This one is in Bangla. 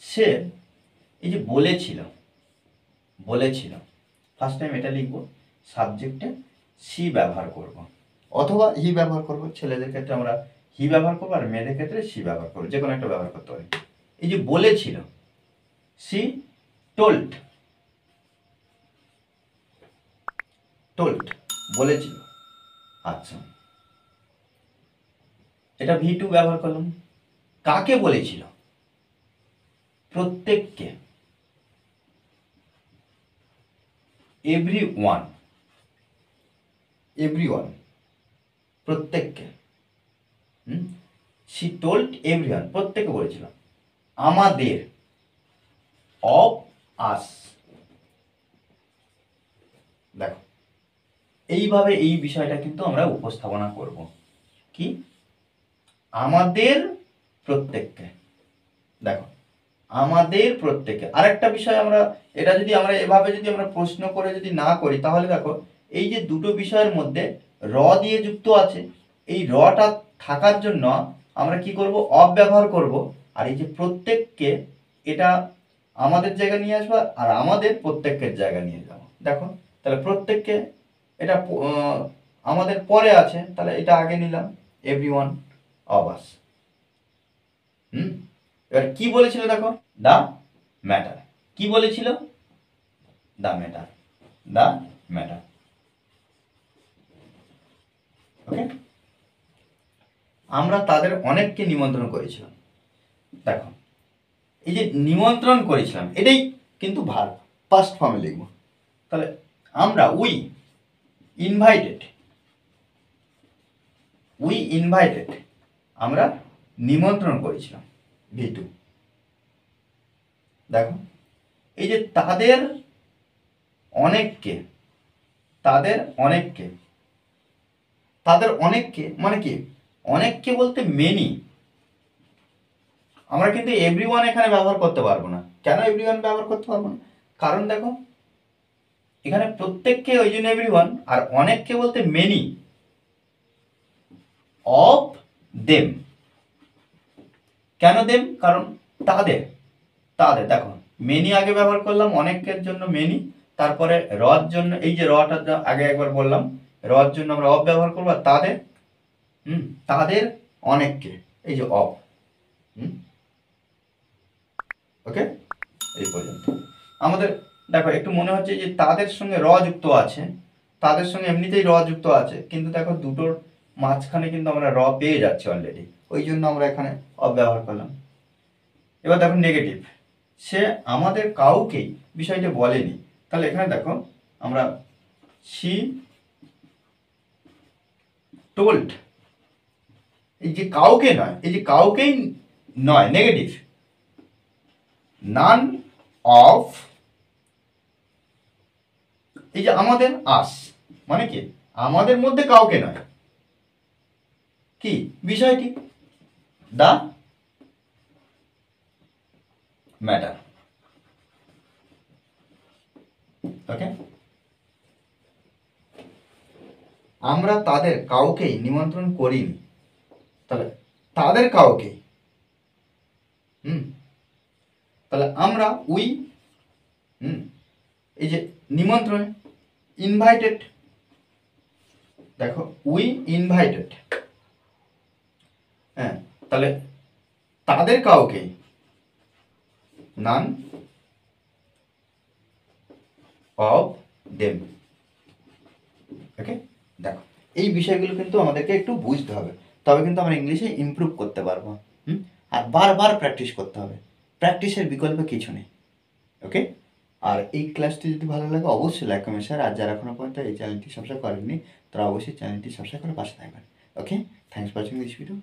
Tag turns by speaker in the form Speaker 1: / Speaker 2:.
Speaker 1: সে এই যে বলেছিল, ফার্স্ট টাইম এটা লিখবো, সাবজেক্টে সি ব্যবহার করব অথবা হি ব্যবহার করব। ছেলেদের ক্ষেত্রে আমরা হি ব্যবহার করবো, আর মেয়েদের ক্ষেত্রে সি ব্যবহার করবো, যে কোনো একটা ব্যবহার করতে পারি। এই যে বলেছিল, সি টোল্ড, বলেছিল। আচ্ছা, এটা ভি টু ব্যবহার করলাম। কাকে বলেছিল? প্রত্যেককে, এভরিওয়ান, প্রত্যেককে। শি টোল্ড এভরিওয়ান, প্রত্যেককে বলেছিল। আমাদের, অফ আস। দেখো, এইভাবে এই বিষয়টা কিন্তু আমরা উপস্থাপনা করব। কি? আমাদের প্রত্যেককে। দেখো, আমাদের প্রত্যেকে। আরেকটা বিষয়, আমরা এটা যদি আমরা এভাবে যদি আমরা প্রশ্ন করে যদি না করি, তাহলে দেখো এই যে দুটো বিষয়ের মধ্যে র দিয়ে যুক্ত আছে, এই রটা থাকার জন্য আমরা কি করব? অফ ব্যবহার করব। আর এই যে প্রত্যেককে, এটা আমাদের জায়গা নিয়ে আসবো, আর আমাদের প্রত্যেকের জায়গা নিয়ে যাব। দেখো, তাহলে প্রত্যেককে এটা আমাদের পরে আছে, তাহলে এটা আগে নিলাম, এভরিওয়ান অফ আস। এবার কি বলেছিল? দেখো, দ্য ম্যাটার। কি বলেছিল? দ্য ম্যাটার, ওকে। আমরা তাদের অনেককে নিমন্ত্রণ করেছিলাম। দেখো, এই যে নিমন্ত্রণ করেছিলাম, এটাই কিন্তু ভার্ব, পাস্ট ফর্মে লিখব। তাহলে আমরা উই ইনভাইটেড, আমরা নিমন্ত্রণ করেছিলাম, ভি টু। দেখো, এই যে তাদের অনেককে, মানে কি? অনেককে বলতে মেনি। আমরা কিন্তু এভরিওয়ান এখানে ব্যবহার করতে পারবো না। কেন এভরিওয়ান ব্যবহার করতে পারবো না? কারণ দেখো, এখানে প্রত্যেককে ওই জন্য এভরিওয়ান, আর অনেককে বলতে মেনি অফ দেম। কেন দেম? কারণ তাদের। দেখো, মেনি আগে ব্যবহার করলাম অনেকের জন্য মেনি, তারপরে রর জন্য, এই যে রটা আগে একবার বললাম, রর জন্য আমরা অফ ব্যবহার করবো, আর তাদের অনেককে, এই যে অফ। ওকে, এই পর্যন্ত আমাদের। দেখো, একটু মনে হচ্ছে যে তাদের সঙ্গে র যুক্ত আছে, তাদের সঙ্গে এমনিতেই র যুক্ত আছে, কিন্তু দেখো দুটোর মাঝখানে কিন্তু আমরা র পেয়ে যাচ্ছি অলরেডি, ওই জন্য আমরা এখানে অফ ব্যবহার করলাম। এবার দেখো নেগেটিভ, সে আমাদের কাউকেই বিষয়টা বলেনি। তাহলে এখানে দেখো আমরা শি টোল্ড, এই যে কাউকে নয়, এই যে কাউকেই নয়, নেগেটিভ, নান অফ, এই যে আমাদের আস, মানে কি? আমাদের মধ্যে কাউকে নয়। কি বিষয়টি? The matter. ওকে, আমরা তাদের কাউকেই নিমন্ত্রণ করিনি। তাহলে তাদের কাউকেই, তাহলে আমরা উই, এই যে নিমন্ত্রণ, ইনভাইটেড। দেখো, উই ইনভাইটেড, হ্যাঁ, তাহলে তাদের কাউকেই, নান অফ দেম। ওকে, দেখো এই বিষয়গুলো কিন্তু আমাদেরকে একটু বুঝতে হবে, তবে কিন্তু আমরা ইংলিশে ইমপ্রুভ করতে পারবো। আর বারবার প্র্যাকটিস করতে হবে, প্র্যাকটিসের বিকল্প কিছু নেই। ওকে, আর এই ক্লাসটি যদি ভালো লাগে অবশ্যই লাইক কমেন্ট শেয়ার, আর যারা এখনো পর্যন্ত এই চ্যানেলটি সাবস্ক্রাইব করেননি তারা অবশ্যই চ্যানেলটি সাবস্ক্রাইব করে পাশে থাকবেন। Okay, thanks for watching this video.